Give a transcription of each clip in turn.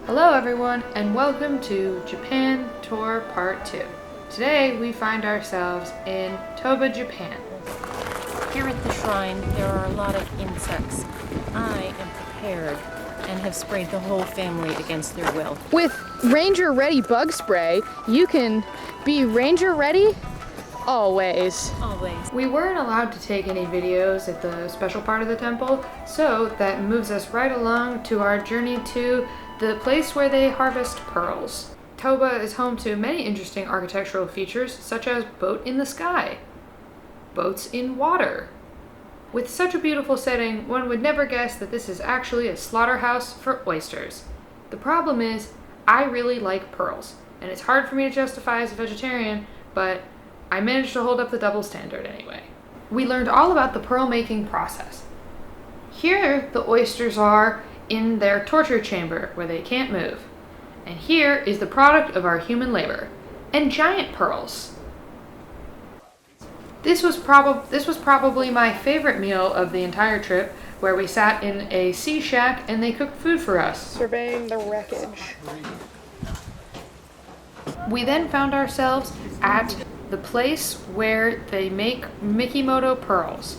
Hello everyone, and welcome to Japan Tour Part 2. Today we find ourselves in Toba, Japan. Here at the shrine, there are a lot of insects. I am prepared and have sprayed the whole family against their will. With Ranger Ready bug spray, you can be Ranger Ready always. Always. We weren't allowed to take any videos at the special part of the temple, so that moves us right along to our journey to the place where they harvest pearls. Toba is home to many interesting architectural features, such as boat in the sky, boats in water. With such a beautiful setting, one would never guess that this is actually a slaughterhouse for oysters. The problem is, I really like pearls, and it's hard for me to justify as a vegetarian, but I managed to hold up the double standard anyway. We learned all about the pearl making process. Here, the oysters are in their torture chamber where they can't move. And here is the product of our human labor, and giant pearls. This was probably my favorite meal of the entire trip, where we sat in a sea shack and they cooked food for us. Surveying the wreckage. We then found ourselves at the place where they make Mikimoto pearls.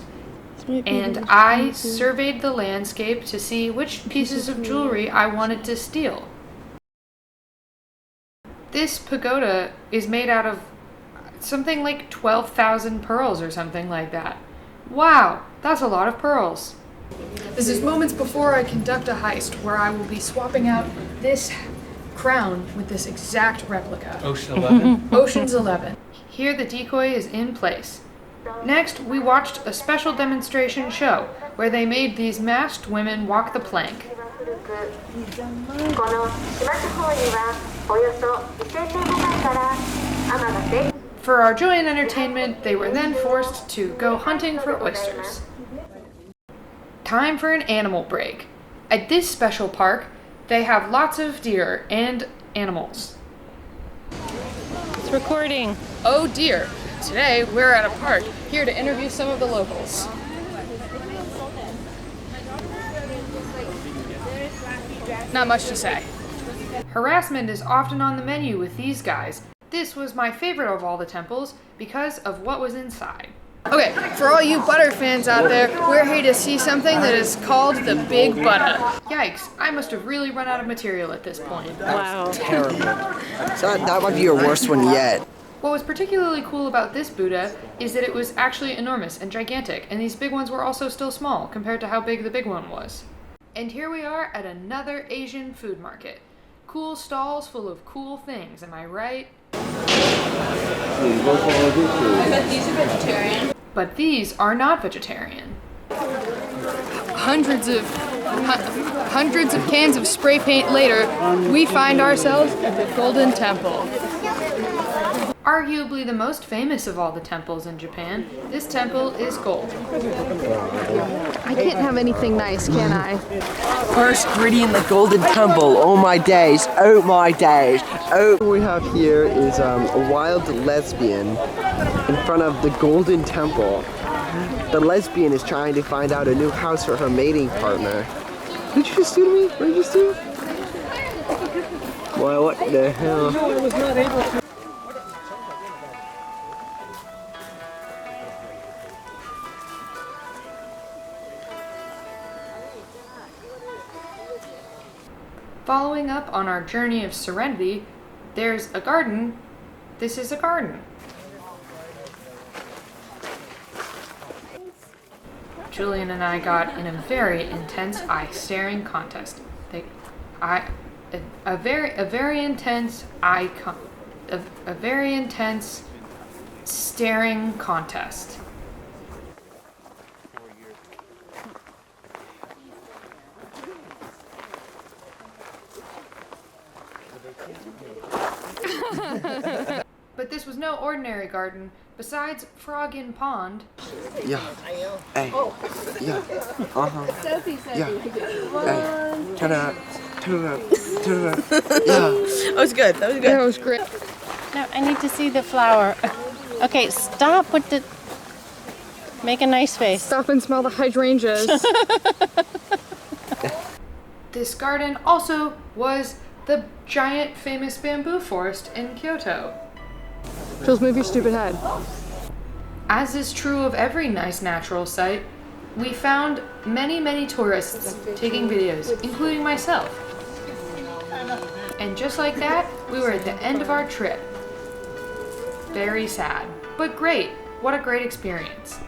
And I surveyed the landscape to see which pieces of jewelry I wanted to steal. This pagoda is made out of something like 12,000 pearls or something like that. Wow, that's a lot of pearls. This is moments before I conduct a heist where I will be swapping out this crown with this exact replica. Ocean 11? Ocean's 11. Here the decoy is in place. Next, we watched a special demonstration show where they made these masked women walk the plank. For our joy and entertainment, they were then forced to go hunting for oysters. Time for an animal break. At this special park, they have lots of deer and animals. It's recording. Oh dear, today we're at a park, here to interview some of the locals. Not much to say. Harassment is often on the menu with these guys. This was my favorite of all the temples because of what was inside. Okay, for all you butter fans out there, we're here to see something that is called the Big Butter. Yikes, I must have really run out of material at this point. Wow. Terrible. So that might be your worst one yet. What was particularly cool about this Buddha is that it was actually enormous and gigantic, and these big ones were also still small compared to how big the big one was. And here we are at another Asian food market. Cool stalls full of cool things, am I right? I bet these are vegetarian. But these are not vegetarian. Hundreds of cans of spray paint later, we find ourselves at the Golden Temple. Arguably the most famous of all the temples in Japan, this temple is gold. I can't have anything nice, can I? First gritty in the Golden Temple. Oh my days. Oh my days. Oh. What we have here is a wild lesbian in front of the Golden Temple. The lesbian is trying to find out a new house for her mating partner. What did you just do to me? What did you just do? Well, what the hell? No, I was not able to. Following up on our journey of serenity, there's a garden. This is a garden. Julian and I got in a very intense eye-staring contest. A very intense staring contest. But this was no ordinary garden. Besides frog in pond. Yeah. Hey. Yeah. Uh-huh. Yeah. Hey. Turn it up. Turn it up. Turn it up. Yeah. That was good. That was good. That was great. No, I need to see the flower. Okay, stop with the... Make a nice face. Stop and smell the hydrangeas. This garden also was the giant famous bamboo forest in Kyoto. Jules, move your stupid head. As is true of every nice natural site, we found many tourists taking videos, including myself. And just like that, we were at the end of our trip. Very sad, but great. What a great experience.